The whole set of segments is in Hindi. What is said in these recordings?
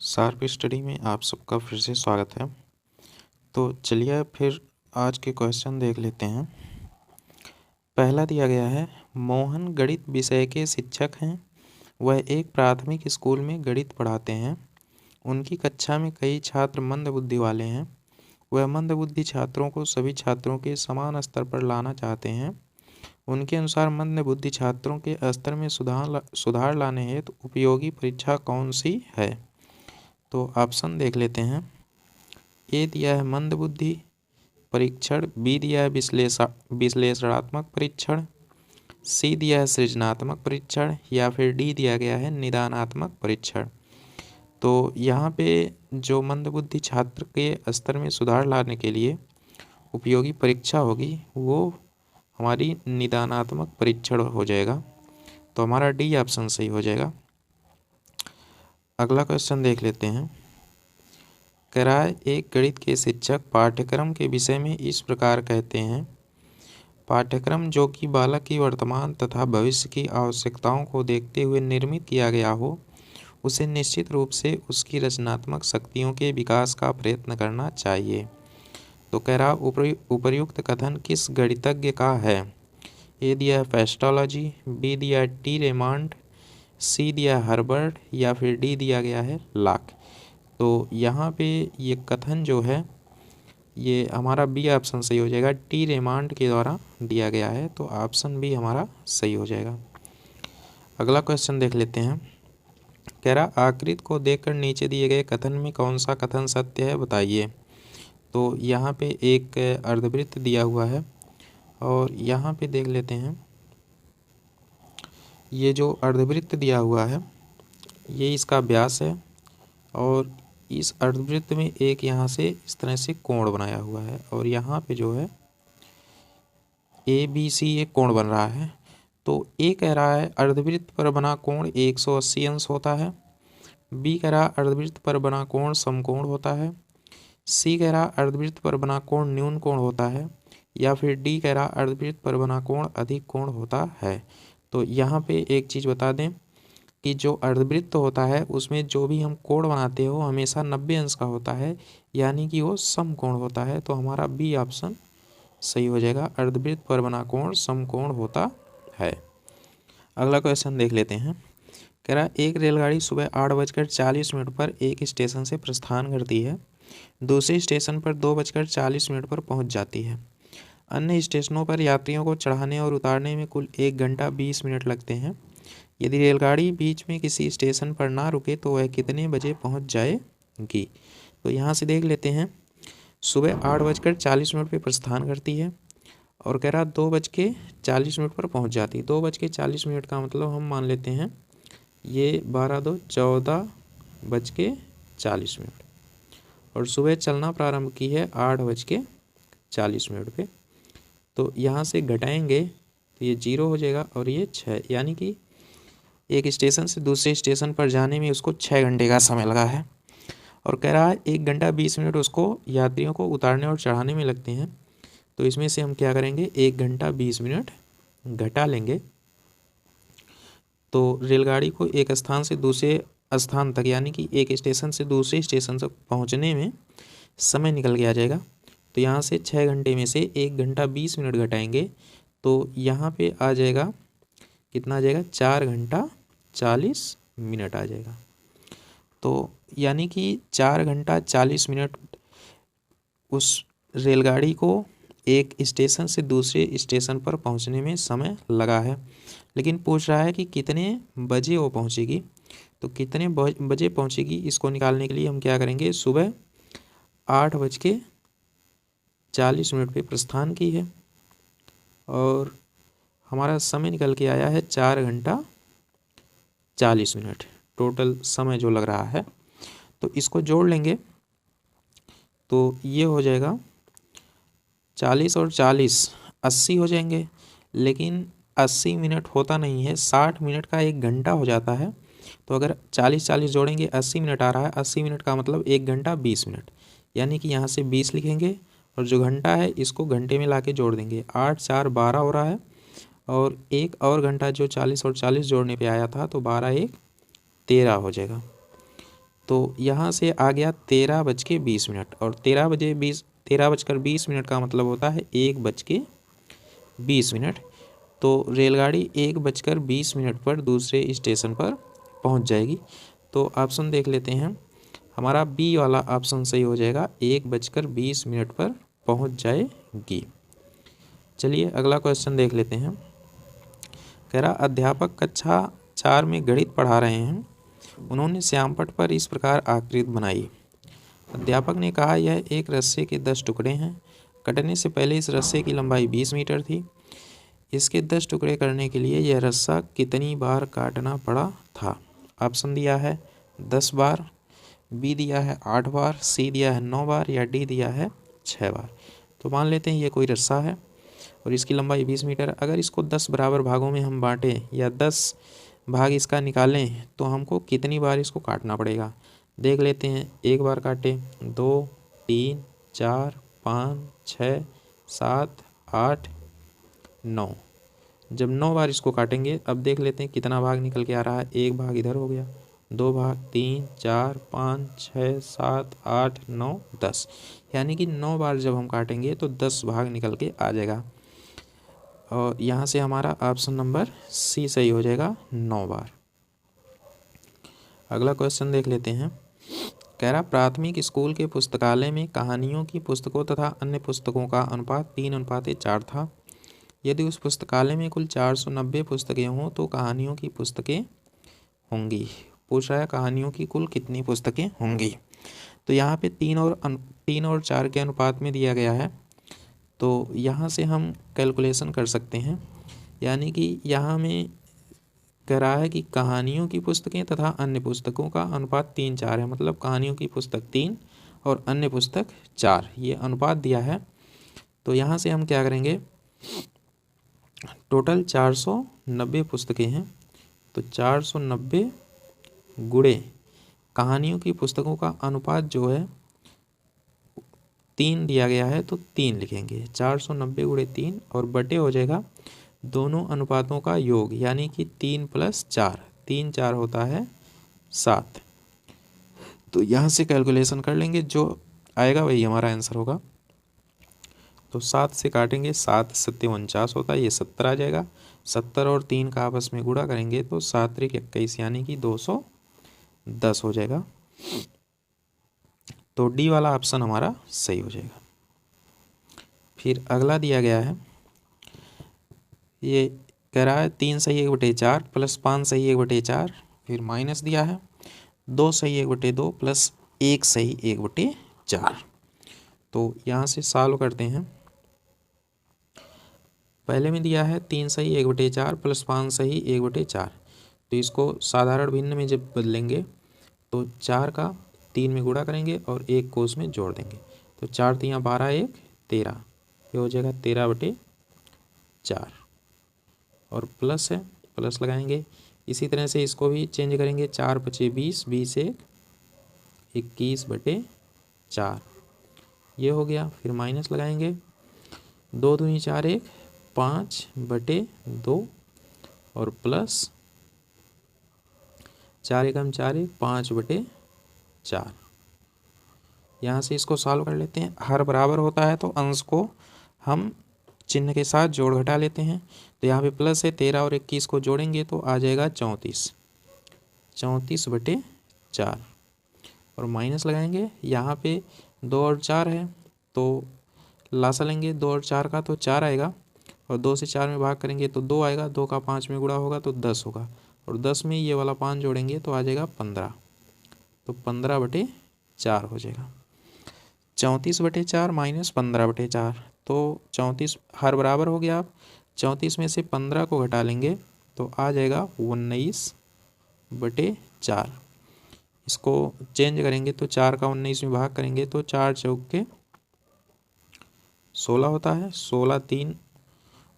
शार्प स्टडी में आप सबका फिर से स्वागत है। तो चलिए फिर आज के क्वेश्चन देख लेते हैं। पहला दिया गया है, मोहन गणित विषय के शिक्षक हैं। वह एक प्राथमिक स्कूल में गणित पढ़ाते हैं। उनकी कक्षा में कई छात्र मंदबुद्धि वाले हैं। वह मंदबुद्धि छात्रों को सभी छात्रों के समान स्तर पर लाना चाहते हैं। उनके अनुसार मंदबुद्धि छात्रों के स्तर में सुधार लाने हेतु उपयोगी परीक्षा कौन सी है। तो ऑप्शन देख लेते हैं। ए दिया है मंदबुद्धि परीक्षण, बी दिया है विश्लेषणात्मक परीक्षण, सी दिया है सृजनात्मक परीक्षण या फिर डी दिया गया है निदानात्मक परीक्षण। तो यहाँ पे जो मंदबुद्धि छात्र के स्तर में सुधार लाने के लिए उपयोगी परीक्षा होगी वो हमारी निदानात्मक परीक्षण हो जाएगा। तो हमारा डी ऑप्शन सही हो जाएगा। अगला क्वेश्चन देख लेते हैं। कह रहा है, एक गणित के शिक्षक पाठ्यक्रम के विषय में इस प्रकार कहते हैं। पाठ्यक्रम जो कि बालक की वर्तमान तथा भविष्य की आवश्यकताओं को देखते हुए निर्मित किया गया हो, उसे निश्चित रूप से उसकी रचनात्मक शक्तियों के विकास का प्रयत्न करना चाहिए। तो कह रहा उपर्युक्त कथन किस गणितज्ञ का है। ए दिया है पेस्टोलॉजी, बी दिया है टी रेमांड, सी दिया है हर्बर्ट या फिर डी दिया गया है लाक। तो यहाँ पे ये कथन जो है ये हमारा बी ऑप्शन सही हो जाएगा। टी रेमांड के द्वारा दिया गया है, तो ऑप्शन बी हमारा सही हो जाएगा। अगला क्वेश्चन देख लेते हैं। कह रहा, आकृति को देखकर नीचे दिए गए कथन में कौन सा कथन सत्य है बताइए। तो यहाँ पे एक अर्धवृत्त दिया हुआ है और यहाँ पे देख लेते हैं। ये जो अर्धवृत्त दिया हुआ है ये इसका व्यास है और इस अर्धवृत्त में एक यहाँ से इस तरह से कोण बनाया हुआ है और यहाँ पे जो है ABC एक कोण बन रहा है। तो ए कह रहा है अर्धवृत्त पर बना कोण 180 अंश होता है, बी कह रहा अर्धवृत्त पर बना कोण समकोण होता है, सी कह रहा अर्धवृत्त पर बना कोण न्यून कोण होता है या फिर डी कह रहा अर्धवृत्त पर बना कोण अधिक कोण होता है। तो यहाँ पे एक चीज़ बता दें कि जो अर्धवृत्त होता है उसमें जो भी हम कोण बनाते हो हमेशा 90 अंश का होता है, यानी कि वो समकोण होता है। तो हमारा बी ऑप्शन सही हो जाएगा, अर्धवृत्त पर बना कोण समकोण होता है। अगला क्वेश्चन देख लेते हैं। कह रहा, एक रेलगाड़ी सुबह 8:40 पर एक स्टेशन से प्रस्थान करती है, दूसरे स्टेशन पर 2:40 पर पहुंच जाती है। अन्य स्टेशनों पर यात्रियों को चढ़ाने और उतारने में कुल 1 घंटा 20 मिनट लगते हैं। यदि रेलगाड़ी बीच में किसी स्टेशन पर ना रुके तो वह कितने बजे पहुंच जाएगी। तो यहाँ से देख लेते हैं। सुबह 8:40 पर प्रस्थान करती है और कह रहा 2:40 पर पहुंच जाती है। 2:40 का मतलब हम मान लेते हैं ये 12 14 बज के 40 मिनट और सुबह चलना प्रारंभ की है 8:40 पे। तो यहाँ से घटाएंगे तो ये 0 हो जाएगा और ये 6, यानी कि एक स्टेशन से दूसरे स्टेशन पर जाने में उसको 6 घंटे का समय लगा है। और कह रहा है 1 घंटा 20 मिनट उसको यात्रियों को उतारने और चढ़ाने में लगते हैं। तो इसमें से हम क्या करेंगे, 1 घंटा 20 मिनट घटा लेंगे तो रेलगाड़ी को एक स्थान से दूसरे स्थान तक, यानी कि एक स्टेशन से दूसरे स्टेशन तक पहुंचने में समय निकल के आ जाएगा। तो यहाँ से 6 घंटे में से 1 घंटा 20 मिनट घटाएंगे तो यहाँ पे आ जाएगा, कितना आ जाएगा, 4 घंटा 40 मिनट आ जाएगा। तो यानी कि 4 घंटा 40 मिनट उस रेलगाड़ी को एक स्टेशन से दूसरे स्टेशन पर पहुंचने में समय लगा है, लेकिन पूछ रहा है कि कितने बजे वो पहुंचेगी। तो कितने बजे पहुंचेगी इसको निकालने के लिए हम क्या करेंगे, सुबह 8:40 पे प्रस्थान की है और हमारा समय निकल के आया है 4 घंटा 40 मिनट टोटल समय जो लग रहा है। तो इसको जोड़ लेंगे तो ये हो जाएगा 40 और 40 80 हो जाएंगे, लेकिन 80 मिनट होता नहीं है, 60 मिनट का 1 घंटा हो जाता है। तो अगर 40 जोड़ेंगे 80 मिनट आ रहा है, 80 मिनट का मतलब 1 घंटा 20 मिनट, यानी कि यहाँ से 20 लिखेंगे और जो घंटा है इसको घंटे में लाके जोड़ देंगे। 8 4 12 हो रहा है और एक और घंटा जो 40 और 40 जोड़ने पे आया था तो 12 1 13 हो जाएगा। तो यहाँ से आ गया 13:20 और 13:20 का मतलब होता है 1:20 तो रेलगाड़ी 1:20 पर दूसरे स्टेशन पर पहुँच जाएगी। तो ऑप्शन देख लेते हैं, हमारा बी वाला ऑप्शन सही हो जाएगा, 1:20 पर पहुँच जाएगी। चलिए अगला क्वेश्चन देख लेते हैं। कह रहा अध्यापक कक्षा 4 में गणित पढ़ा रहे हैं, उन्होंने श्यामपट्ट पर इस प्रकार आकृति बनाई। अध्यापक ने कहा यह एक रस्से के 10 टुकड़े हैं, कटने से पहले इस रस्से की लंबाई 20 मीटर थी, इसके 10 टुकड़े करने के लिए यह रस्सा कितनी बार काटना पड़ा था। ऑप्शन दिया है 10 बार, बी दिया है 8 बार, सी दिया है 9 बार या डी दिया है 6 बार। तो मान लेते हैं ये कोई रस्सा है और इसकी लंबाई 20 मीटर। अगर इसको 10 बराबर भागों में हम बांटें या 10 भाग इसका निकालें तो हमको कितनी बार इसको काटना पड़ेगा। देख लेते हैं, एक बार काटे, 2, 3, 4, 5, 6, 7, 8, 9। जब 9 बार इसको काटेंगे, अब देख लेते हैं कितना भाग निकल के आ रहा है। एक भाग इधर हो गया, 2 भाग, 3, 4, 5, 6, 7, 8, 9, 10, यानी कि 9 बार जब हम काटेंगे तो 10 भाग निकल के आ जाएगा। और यहाँ से हमारा ऑप्शन नंबर सी सही हो जाएगा, 9 बार। अगला क्वेश्चन देख लेते हैं। कह रहा प्राथमिक स्कूल के पुस्तकालय में कहानियों की पुस्तकों तथा अन्य पुस्तकों का अनुपात 3:4 था। यदि उस पुस्तकालय में कुल 490 पुस्तकें हों तो कहानियों की पुस्तकें होंगी। पूछ रहा है कहानियों की कुल कितनी पुस्तकें होंगी। तो यहाँ पे 3 और 4 के अनुपात में दिया गया है, तो यहाँ से हम कैलकुलेशन कर सकते हैं। यानी कि यहाँ में कह रहा है कि कहानियों की पुस्तकें तथा अन्य पुस्तकों का अनुपात 3:4 है, मतलब कहानियों की पुस्तक 3 और अन्य पुस्तक 4, ये अनुपात दिया है। तो यहाँ से हम क्या करेंगे, टोटल 490 पुस्तकें हैं, तो 490 गुणे कहानियों की पुस्तकों का अनुपात जो है 3 दिया गया है, तो 3 लिखेंगे। 490 गुणे 3 और बटे हो जाएगा दोनों अनुपातों का योग, यानी कि 3 + 4, 3 4 होता है 7। तो यहाँ से कैलकुलेशन कर लेंगे, जो आएगा वही हमारा आंसर होगा। तो 7 से काटेंगे, 7 7 49 होता है, ये 70 आ जाएगा। 70 और 3 का आपस में गुणा करेंगे तो 7 × 21 यानी कि 210 हो जाएगा। तो डी वाला ऑप्शन हमारा सही हो जाएगा। फिर अगला दिया गया है, ये कह रहा है 3 सही 1/4 + 5 सही 1/4, फिर माइनस दिया है 2 सही 1/2 + 1 सही 1/4। तो यहाँ से सॉल्व करते हैं। पहले में दिया है 3 सही 1/4 + 5 सही 1/4, तो इसको साधारण भिन्न में जब बदलेंगे तो 4 का 3 में गुणा करेंगे और 1 को उसमें जोड़ देंगे, तो 4 × 3 = 12, 1 13, ये हो जाएगा 13/4 और प्लस है, प्लस लगाएंगे। इसी तरह से इसको भी चेंज करेंगे, 4 × 5 = 20, 20 × 1 = 21/4, ये हो गया। फिर माइनस लगाएंगे, 2 दूनी 4, 1 5/2 और प्लस 4 × 4 = 5/4। यहाँ से इसको सॉल्व कर लेते हैं। हर बराबर होता है तो अंश को हम चिन्ह के साथ जोड़ घटा लेते हैं। तो यहाँ पे प्लस है, 13 और 21 को जोड़ेंगे तो आ जाएगा 34, 34/4 और माइनस लगाएंगे। यहाँ पे 2 और 4 है तो लासा लेंगे 2 और 4 का, तो 4 आएगा और 2 से 4 में भाग करेंगे तो 2 आएगा, 2 का 5 में गुणा होगा तो 10 होगा और 10 में ये वाला 5 जोड़ेंगे तो आ जाएगा 15, तो 15/4 हो जाएगा। 34/4 - 15/4, तो 34 हर बराबर हो गया। आप 34 में से 15 को घटा लेंगे तो आ जाएगा 19/4। इसको चेंज करेंगे तो 4 का 19 में भाग करेंगे तो 4 × 4 = 16 होता है, 16 × 3 =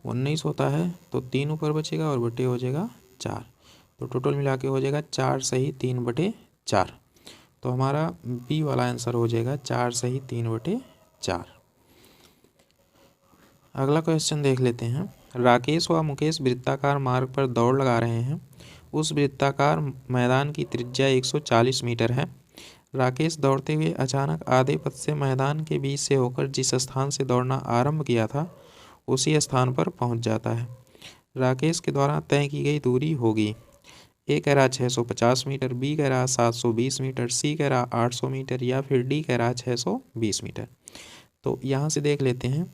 19 होता है, तो 3 ऊपर बचेगा और बटे हो जाएगा 4, तो टोटल मिला के हो जाएगा 4 सही 3/4। तो हमारा बी वाला आंसर हो जाएगा 4 सही 3/4। अगला क्वेश्चन देख लेते हैं। राकेश व मुकेश वृत्ताकार मार्ग पर दौड़ लगा रहे हैं। उस वृत्ताकार मैदान की त्रिज्या 140 मीटर है। राकेश दौड़ते हुए अचानक आधे पथ से मैदान के बीच से होकर जिस स्थान से दौड़ना आरंभ किया था उसी स्थान पर पहुंच जाता है। राकेश के द्वारा तय की गई दूरी होगी। ए कह रहा 650 मीटर, बी कह रहा 720 मीटर, सी कह रहा 800 मीटर या फिर डी कह रहा 620 मीटर। तो यहाँ से देख लेते हैं।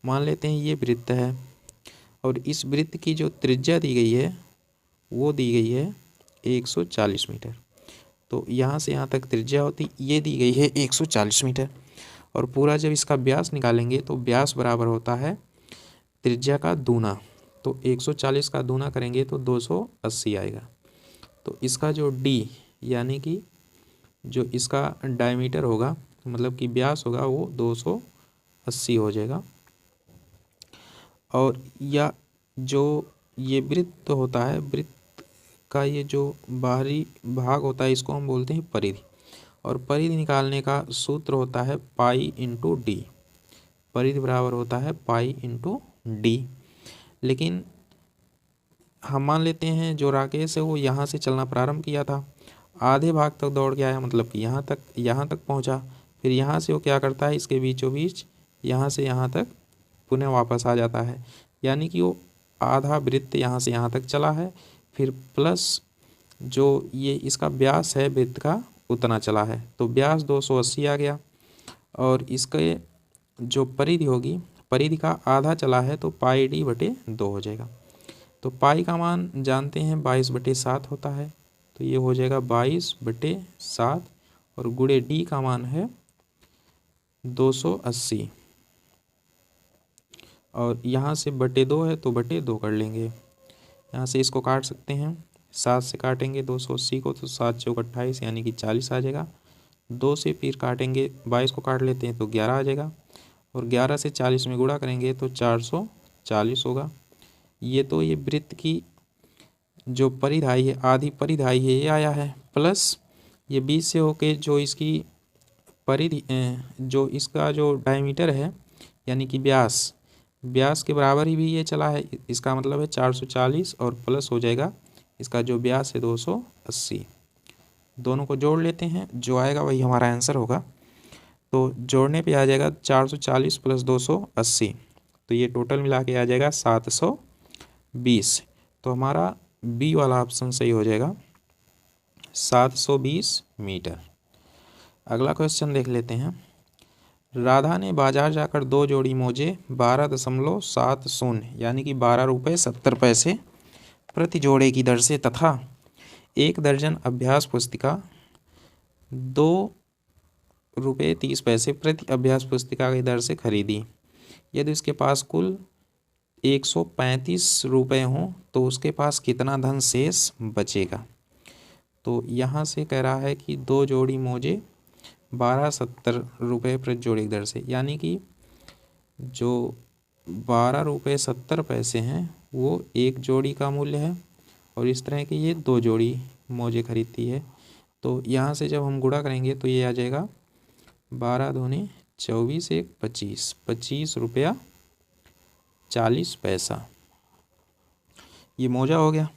मान लेते हैं ये वृत्त है और इस वृत्त की जो त्रिज्या दी गई है वो दी गई है 140 मीटर। तो यहाँ से यहाँ तक त्रिज्या होती ये दी गई है 140 मीटर और पूरा जब इसका व्यास निकालेंगे तो व्यास बराबर होता है त्रिज्या का दूना। तो 140 का दूना करेंगे तो 280 आएगा। तो इसका जो डी यानी कि जो इसका डायमीटर होगा मतलब कि व्यास होगा वो 280 हो जाएगा। और या जो ये वृत्त होता है, वृत्त का ये जो बाहरी भाग होता है इसको हम बोलते हैं परिधि। और परिधि निकालने का सूत्र होता है पाई इंटू डी। परिधि बराबर होता है पाई इंटू डी। लेकिन हम मान लेते हैं जो राकेश है वो यहाँ से चलना प्रारंभ किया था, आधे भाग तक दौड़ के आया मतलब कि यहाँ तक पहुँचा। फिर यहाँ से वो क्या करता है, इसके बीचों बीच यहाँ से यहाँ तक पुनः वापस आ जाता है। यानी कि वो आधा वृत्त यहाँ से यहाँ तक चला है, फिर प्लस जो ये इसका व्यास है वृत्त का उतना चला है। तो व्यास 280 आ गया और इसके जो परिधि होगी, परिधि का आधा चला है तो पाई डी बटे 2 हो जाएगा। तो पाई का मान जानते हैं 22/7 होता है, तो ये हो जाएगा 22/7 और गुणे डी का मान है 280 और यहाँ से बटे 2 है तो बटे 2 कर लेंगे। यहाँ से इसको काट सकते हैं, 7 से काटेंगे 280 को तो 7 चौक 28 यानी कि 40 आ जाएगा। 2 से फिर काटेंगे 22 को काट लेते हैं तो 11 आ जाएगा और 11 से 40 में गुणा करेंगे तो 440 होगा। ये तो ये वृत्त की जो परिधाई है, आधी परिधाई है ये आया है, प्लस ये 20 से होके जो इसकी परिधि जो इसका जो डायमीटर है यानी कि व्यास के बराबर ही भी ये चला है। इसका मतलब है 440 और प्लस हो जाएगा इसका जो व्यास है 280। दोनों को जोड़ लेते हैं, जो आएगा वही हमारा आंसर होगा। तो जोड़ने पे आ जाएगा 440 प्लस 280, तो ये टोटल मिला के आ जाएगा 720। तो हमारा बी वाला ऑप्शन सही हो जाएगा 720 मीटर। अगला क्वेश्चन देख लेते हैं। राधा ने बाजार जाकर 2 जोड़ी मोजे 12.70 यानी कि 12 रुपये 70 पैसे प्रति जोड़े की दर से तथा 1 दर्जन अभ्यास पुस्तिका 2 रुपये 30 पैसे प्रति अभ्यास पुस्तिका की दर से खरीदी। यदि उसके पास कुल 135 रुपये हों तो उसके पास कितना धन शेष बचेगा। तो यहाँ से कह रहा है कि 2 जोड़ी मोजे 12.70 रुपये प्रति जोड़ी की दर से, यानी कि जो 12 रुपये 70 पैसे हैं वो 1 जोड़ी का मूल्य है और इस तरह की ये 2 जोड़ी मोजे खरीदती है। तो यहाँ से जब हम गुणा करेंगे तो ये आ जाएगा 12 दूनी 24 1 25, 25 रुपया 40 पैसा ये मोजा हो गया।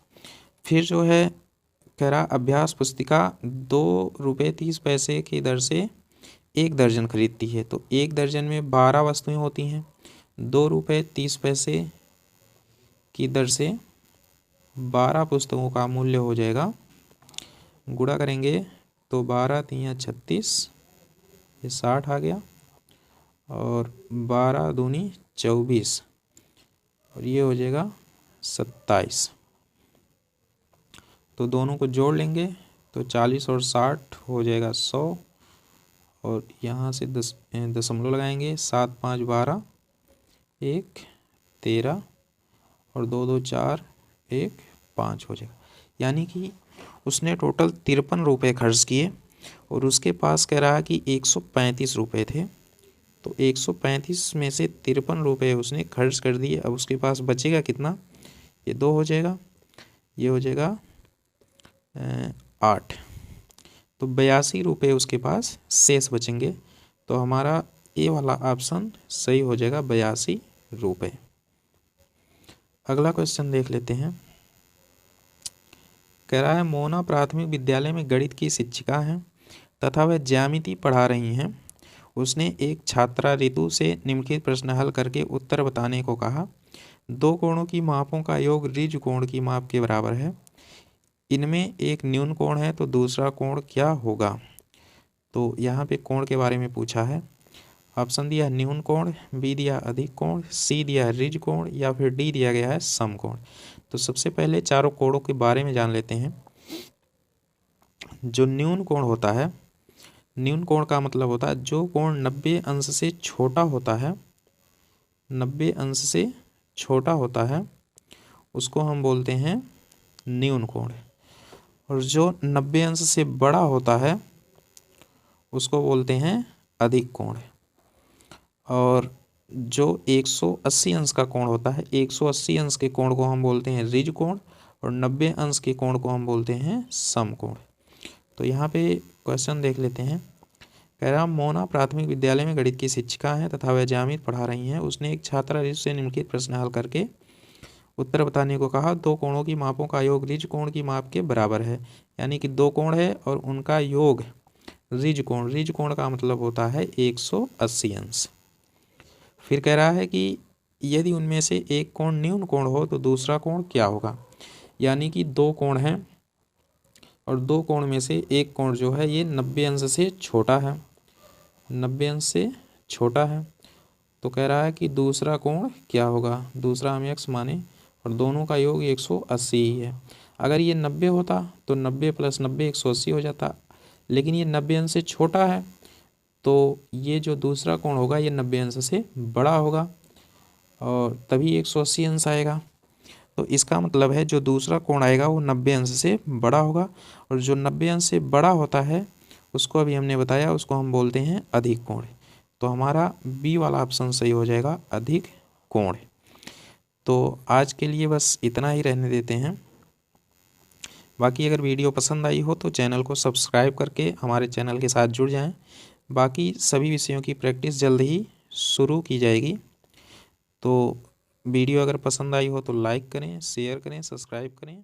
फिर जो है कह रहा अभ्यास पुस्तिका 2 रुपये 30 पैसे की दर से 1 दर्जन खरीदती है। तो 1 दर्जन में 12 वस्तुएं होती हैं, 2 रुपये 30 पैसे की दर से 12 पुस्तकों का मूल्य हो जाएगा। गुणा करेंगे तो 12 3 36, ये 60 आ गया और 12 दूनी 24 और ये हो जाएगा 27। तो दोनों को जोड़ लेंगे तो 40 और 60 हो जाएगा 100 और यहाँ से दशमलव लगाएंगे, 7 5 12, 1 13 और 2 2 4 1 5 हो जाएगा। यानी कि उसने टोटल 53 रुपये खर्च किए और उसके पास कह रहा है कि 135 रुपये थे। तो 135 में से 53 रुपये उसने खर्च कर दिए। अब उसके पास बचेगा कितना, ये 2 हो जाएगा, ये हो जाएगा 8। तो 82 रुपये उसके पास शेष बचेंगे। तो हमारा ए वाला ऑप्शन सही हो जाएगा 82 रुपये। अगला क्वेश्चन देख लेते हैं। कह रहा है मोना प्राथमिक विद्यालय में गणित की शिक्षिका हैं। तथा वह ज्यामिति पढ़ा रही हैं, उसने एक छात्रा ऋतु से निम्नलिखित प्रश्न हल करके उत्तर बताने को कहा। दो कोणों की मापों का योग ऋज कोण की माप के बराबर है। इनमें एक न्यून कोण है तो दूसरा कोण क्या होगा। तो यहाँ पे कोण के बारे में पूछा है। ऑप्शन दिया न्यून कोण, बी दिया अधिक कोण, सी दिया ऋज कोण या फिर डी दिया गया है सम कोण। तो सबसे पहले चारों कोणों के बारे में जान लेते हैं। जो न्यून कोण होता है, न्यून कोण का मतलब होता है जो कोण 90 अंश से छोटा होता है, 90 अंश से छोटा होता है उसको हम बोलते हैं न्यून कोण। और जो 90 अंश से बड़ा होता है उसको बोलते हैं अधिक कोण। और जो 180 अंश का कोण होता है, 180 अंश के कोण को हम बोलते हैं ऋज कोण और 90 अंश के कोण को हम बोलते हैं सम कोण। तो यहाँ पे क्वेश्चन देख लेते हैं। कह रहा मोना प्राथमिक विद्यालय में गणित की शिक्षिका है तथा वह ज्यामिति पढ़ा रही हैं। उसने एक छात्रा ऋज से निम्नलिखित प्रश्न हल करके उत्तर बताने को कहा। दो कोणों की मापों का योग ऋज कोण की माप के बराबर है। यानी कि दो कोण है और उनका योग ऋज कोण, ऋज कोण का मतलब होता है 180 अंश। फिर कह रहा है कि यदि उनमें से एक कोण न्यून कोण हो तो दूसरा कोण क्या होगा। यानी कि दो कोण हैं और दो कोण में से एक कोण जो है ये 90 अंश से छोटा है, 90 अंश से छोटा है। तो कह रहा है कि दूसरा कोण क्या होगा। दूसरा हम x माने और दोनों का योग 180 ही है। अगर ये 90 होता तो 90 + 90 180 हो जाता, लेकिन ये 90 अंश से छोटा है तो ये जो दूसरा कोण होगा ये 90 अंश से बड़ा होगा और तभी 180 अंश आएगा। तो इसका मतलब है जो दूसरा कोण आएगा वो 90 अंश से बड़ा होगा और जो 90 अंश से बड़ा होता है उसको अभी हमने बताया, उसको हम बोलते हैं अधिक कोण। तो हमारा बी वाला ऑप्शन सही हो जाएगा, अधिक कोण। तो आज के लिए बस इतना ही रहने देते हैं। बाकी अगर वीडियो पसंद आई हो तो चैनल को सब्सक्राइब करके हमारे चैनल के साथ जुड़ जाएं। बाकी सभी विषयों की प्रैक्टिस जल्द ही शुरू की जाएगी। तो वीडियो अगर पसंद आई हो तो लाइक करें, शेयर करें, सब्सक्राइब करें।